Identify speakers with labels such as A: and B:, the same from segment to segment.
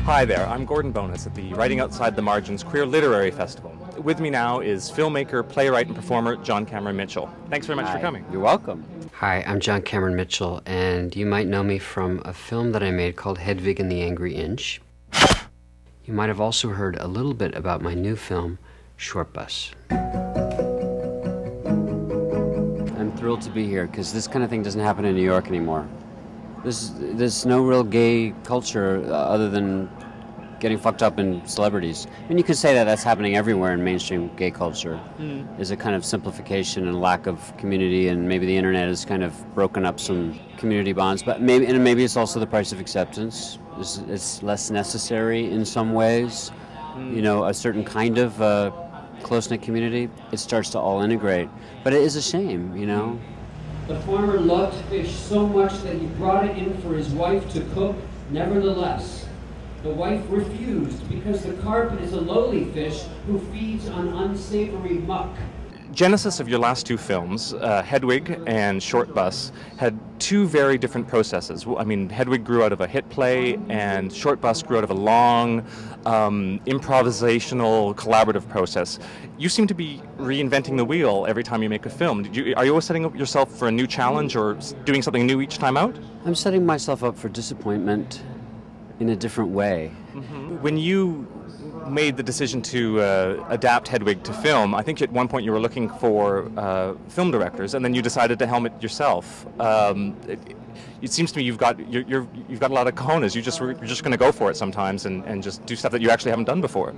A: Hi there, I'm Gordon Bowness at the Writing Outside the Margins Queer Literary Festival. With me now is filmmaker, playwright, and performer John Cameron Mitchell. Thanks very much for coming.
B: You're welcome.
C: Hi, I'm John Cameron Mitchell, and you might know me from a film that I made called Hedwig and the Angry Inch. You might have also heard a little bit about my new film, Short Bus. I'm thrilled to be here, because this kind of thing doesn't happen in New York anymore. There's no real gay culture other than getting fucked up in celebrities. And you could say that that's happening everywhere in mainstream gay culture. There's a kind of simplification and lack of community, and maybe the internet has kind of broken up some community bonds. But maybe it's also the price of acceptance. It's less necessary in some ways. You know, a certain kind of close-knit community, it starts to all integrate. But it is a shame, you know.
D: The farmer loved fish so much that he brought it in for his wife to cook. Nevertheless, the wife refused because the carp is a lowly fish who feeds on unsavory muck.
A: Genesis of your last two films, Hedwig and Short Bus, had two very different processes. I mean, Hedwig grew out of a hit play, and Short Bus grew out of a long, improvisational, collaborative process. You seem to be reinventing the wheel every time you make a film. Are you always setting up yourself for a new challenge or doing something new each time out?
C: I'm setting myself up for disappointment in a different way.
A: When you made the decision to adapt Hedwig to film, I think at one point you were looking for film directors, and then you decided to helm it yourself. It seems to me you've got a lot of cojones. You're just going to go for it sometimes and just do stuff that you actually haven't done before.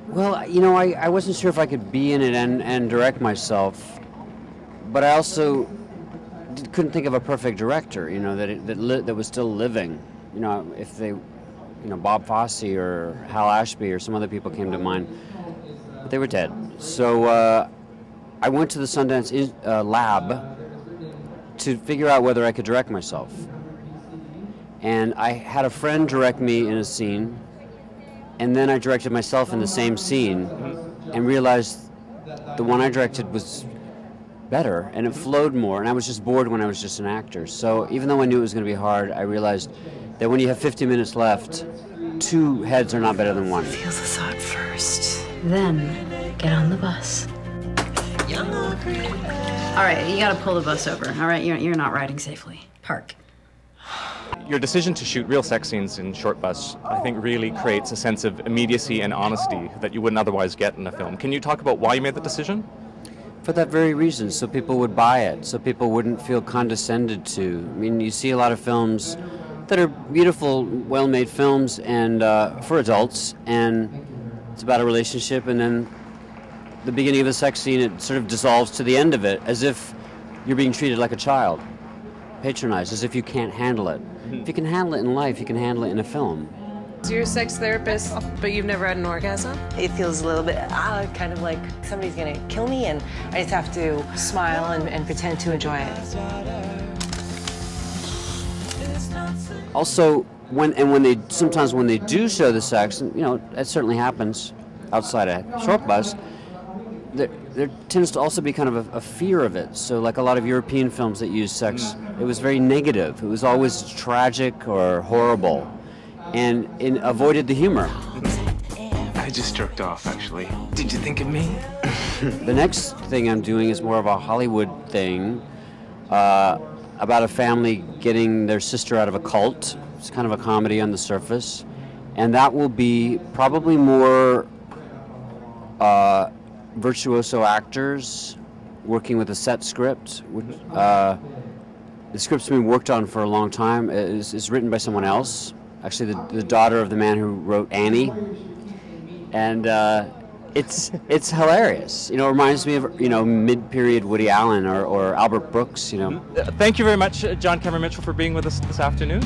C: Well, you know, I wasn't sure if I could be in it and direct myself, but I also couldn't think of a perfect director, you know, that was still living. You know, if they, you know, Bob Fosse or Hal Ashby or some other people came to mind, but they were dead. So I went to the Sundance lab to figure out whether I could direct myself. And I had a friend direct me in a scene, and then I directed myself in the same scene and realized the one I directed was better and it flowed more, and I was just bored when I was just an actor. So even though I knew it was going to be hard, I realized that when you have 50 minutes left, two heads are not better than one.
E: Feel the thought first, then get on the bus. All right, you gotta pull the bus over. All right, you're not riding safely. Park.
A: Your decision to shoot real sex scenes in Short Bus, I think, really creates a sense of immediacy and honesty that you wouldn't otherwise get in a film. Can you talk about why you made that decision?
C: For that very reason, so people would buy it, so people wouldn't feel condescended to. I mean, you see a lot of films that are beautiful, well-made films and for adults, and it's about a relationship, and then the beginning of the sex scene, it sort of dissolves to the end of it, as if you're being treated like a child, patronized, as if you can't handle it. If you can handle it in life, you can handle it in a film.
F: So you're a sex therapist, but you've never had an orgasm?
G: It feels a little bit, kind of like somebody's gonna kill me, and I just have to smile and pretend to enjoy it.
C: Also, sometimes when they do show the sex, and, you know, it certainly happens outside a Short Bus, there tends to also be kind of a fear of it. So like a lot of European films that use sex, it was very negative. It was always tragic or horrible, and it avoided the humor.
H: I just jerked off, actually. Did you think of me?
C: The next thing I'm doing is more of a Hollywood thing, about a family getting their sister out of a cult. It's kind of a comedy on the surface, and that will be probably more virtuoso actors working with a set script. The script's been worked on for a long time. It's written by someone else, actually the daughter of the man who wrote Annie, and it's hilarious. You know, it reminds me of, you know, mid-period Woody Allen or Albert Brooks. You know.
A: Thank you very much, John Cameron Mitchell, for being with us this afternoon.